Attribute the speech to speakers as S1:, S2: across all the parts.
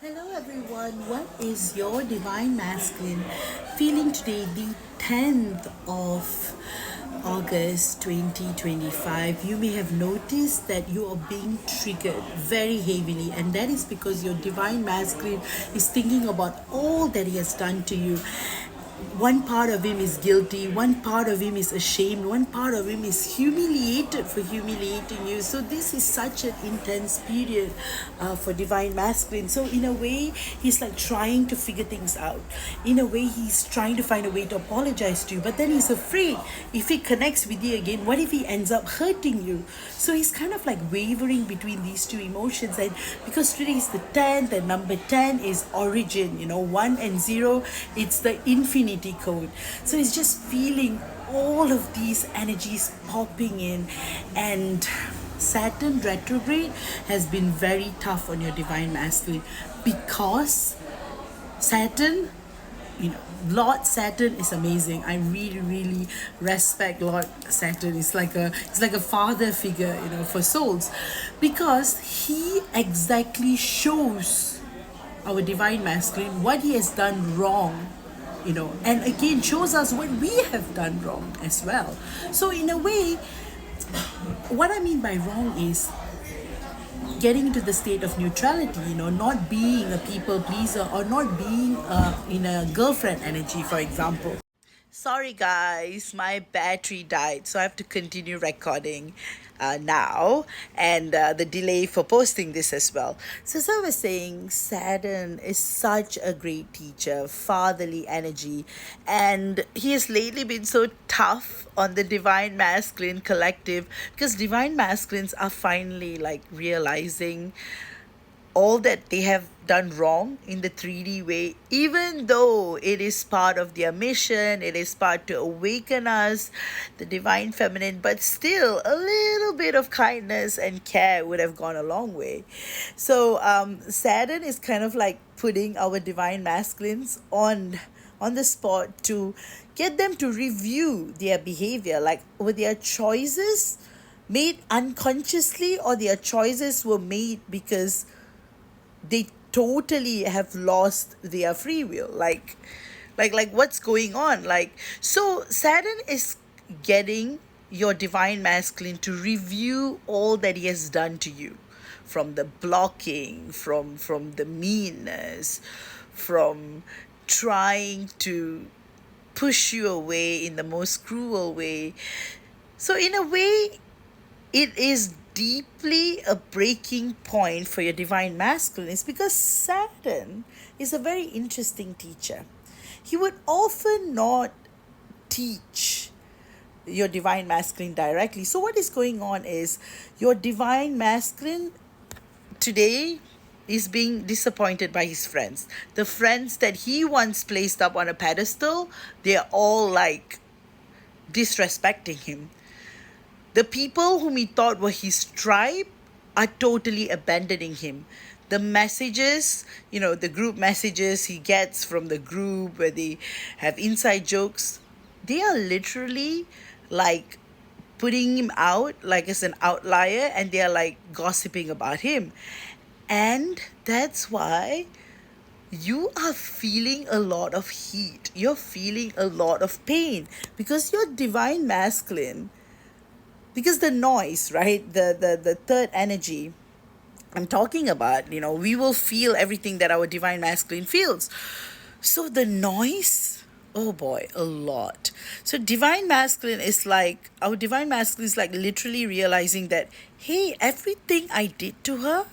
S1: Hello everyone, what is your divine masculine feeling today, the 10th of August 2025? You may have noticed that you are being triggered very heavily, and that is because your divine masculine is thinking about all that he has done to you. One part of him is guilty, one part of him is ashamed, one part of him is humiliated for humiliating you. So this is such an intense period for divine masculine. So in a way, he's like trying to figure things out. In a way, he's trying to find a way to apologize to you, but then he's afraid if he connects with you again, what if he ends up hurting you? So he's kind of like wavering between these two emotions. And because today is the 10th, and number 10 is origin, 1 and 0, it's the infinity code. So it's just feeling all of these energies popping in. And Saturn retrograde has been very tough on your divine masculine because Saturn, Lord Saturn is amazing. I really respect Lord Saturn. It's like a father figure, for souls, because he exactly shows our divine masculine what he has done wrong, and again shows us what we have done wrong as well. So in a way, what I mean by wrong is getting into the state of neutrality, not being a people pleaser or not being in a girlfriend energy, for example. Sorry, guys, my battery died, so I have to continue recording now, and the delay for posting this as well. So, as I was saying, Saturn is such a great teacher, fatherly energy, and he has lately been so tough on the divine masculine collective because divine masculines are finally like realizing all that they have done wrong in the 3D way, even though it is part of their mission, it is part to awaken us, the divine feminine, but still a little bit of kindness and care would have gone a long way. So Saturn is kind of like putting our divine masculines on the spot to get them to review their behavior, like were their choices made unconsciously or their choices were made because they totally have lost their free will, like what's going on. So Saturn is getting your divine masculine to review all that he has done to you, from the blocking, from the meanness, from trying to push you away in the most cruel way. So in a way, it is deeply a breaking point for your divine masculine is because Saturn is a very interesting teacher. He would often not teach your divine masculine directly. So what is going on is your divine masculine today is being disappointed by his friends. The friends that he once placed up on a pedestal, they're all like disrespecting him. The people whom he thought were his tribe are totally abandoning him. The messages, the group messages he gets from the group where they have inside jokes, they are literally like putting him out like as an outlier, and they are like gossiping about him. And that's why you are feeling a lot of heat. You're feeling a lot of pain because your divine masculine, because the noise, right, the third energy I'm talking about, we will feel everything that our divine masculine feels. So the noise, oh boy, a lot. So divine masculine is like, our divine masculine is like literally realizing that, hey, everything I did to her,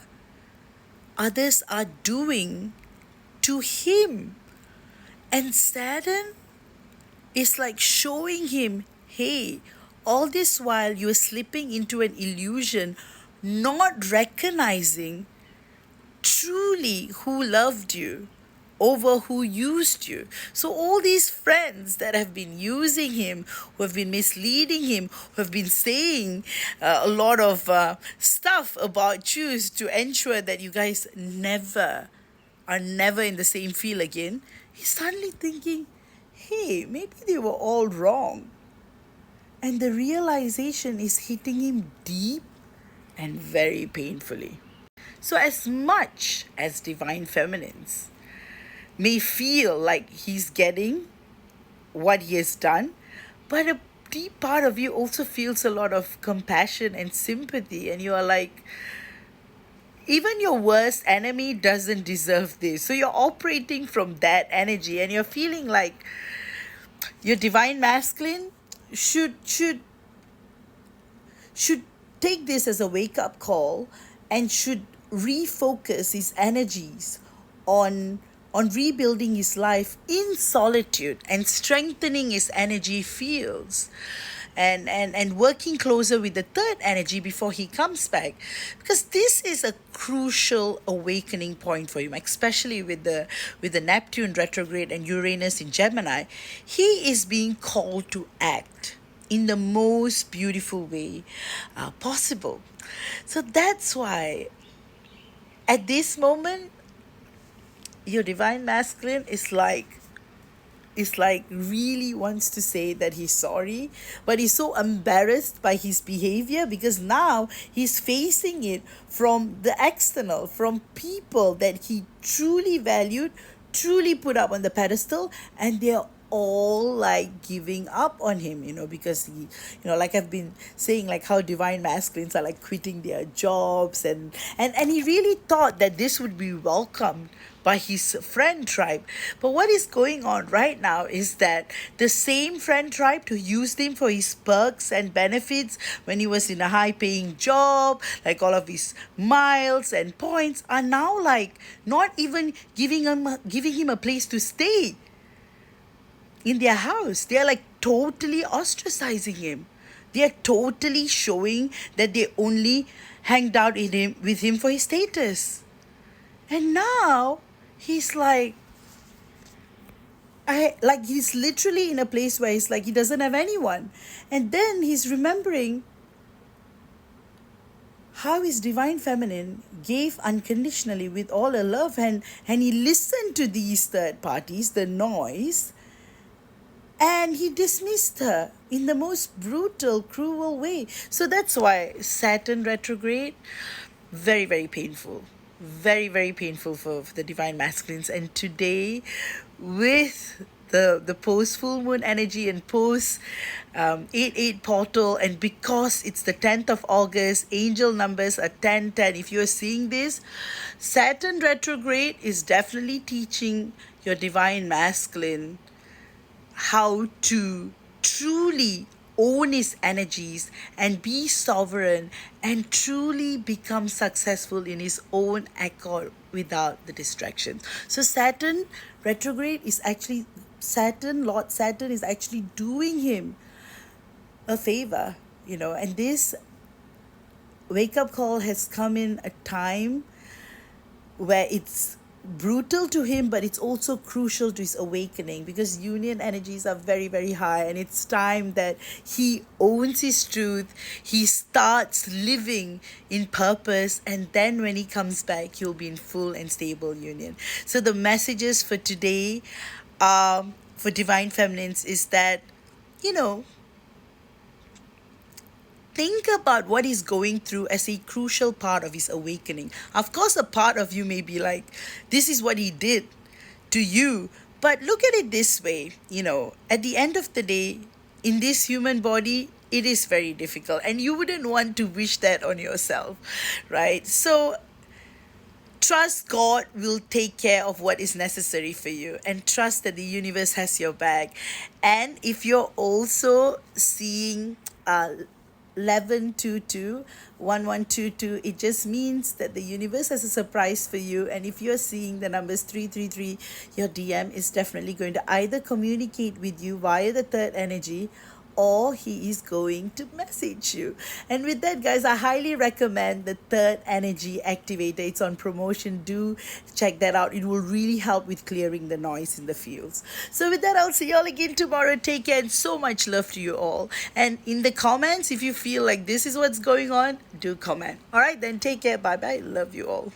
S1: others are doing to him. And Saturn is like showing him, hey, all this while you're slipping into an illusion, not recognizing truly who loved you over who used you. So all these friends that have been using him, who have been misleading him, who have been saying a lot of stuff about you to ensure that you guys are never in the same field again, he's suddenly thinking, hey, maybe they were all wrong. And the realization is hitting him deep and very painfully. So, as much as divine feminines may feel like he's getting what he has done, but a deep part of you also feels a lot of compassion and sympathy, and you are like, even your worst enemy doesn't deserve this. So you're operating from that energy, and you're feeling like your divine masculine should should should take this as a wake up call and should refocus his energies on rebuilding his life in solitude and strengthening his energy fields, and working closer with the third energy before he comes back, because this is a crucial awakening point for him, especially with the Neptune retrograde and Uranus in Gemini. He is being called to act in the most beautiful way possible. So that's why at this moment, your divine masculine is like really wants to say that he's sorry, but he's so embarrassed by his behavior because now he's facing it from the external, from people that he truly valued, truly put up on the pedestal, and they're all like giving up on him, because like I've been saying, like how divine masculines are like quitting their jobs, and he really thought that this would be welcomed by his friend tribe. But what is going on right now is that the same friend tribe who used him for his perks and benefits when he was in a high paying job, like all of his miles and points, are now like not even giving him a place to stay in their house. They're like totally ostracizing him. They're totally showing that they only hanged out with him for his status. And now he's like, he's literally in a place where he's like he doesn't have anyone. And then he's remembering how his divine feminine gave unconditionally with all her love, and he listened to these third parties, the noise, and he dismissed her in the most brutal, cruel way. So that's why Saturn retrograde, very, very painful. Very, very painful for the divine masculines. And today, with the post full moon energy and post 8-8 portal, and because it's the 10th of August, angel numbers are 1010. If you're seeing this, Saturn retrograde is definitely teaching your divine masculine how to truly own his energies and be sovereign and truly become successful in his own accord without the distractions. So Saturn retrograde is actually Lord Saturn is actually doing him a favor, and this wake up call has come in a time where it's brutal to him, but it's also crucial to his awakening, because union energies are very, very high, and it's time that he owns his truth, he starts living in purpose, and then when he comes back, he'll be in full and stable union. So the messages for today for divine feminines is that, think about what he's going through as a crucial part of his awakening. Of course, a part of you may be like, this is what he did to you. But look at it this way, at the end of the day, in this human body, it is very difficult. And you wouldn't want to wish that on yourself, right? So trust God will take care of what is necessary for you, and trust that the universe has your back. And if you're also seeing 1122 1122, it just means that the universe has a surprise for you. And if you're seeing the numbers 333, your DM is definitely going to either communicate with you via the third energy, or he is going to message you. And with that, guys, I highly recommend the third energy activator. It's on promotion. Do check that out. It will really help with clearing the noise in the fields. So with that, I'll see you all again tomorrow. Take care, and so much love to you all. And in the comments, if you feel like this is what's going on, do comment. All right, then take care. Bye bye. Love you all.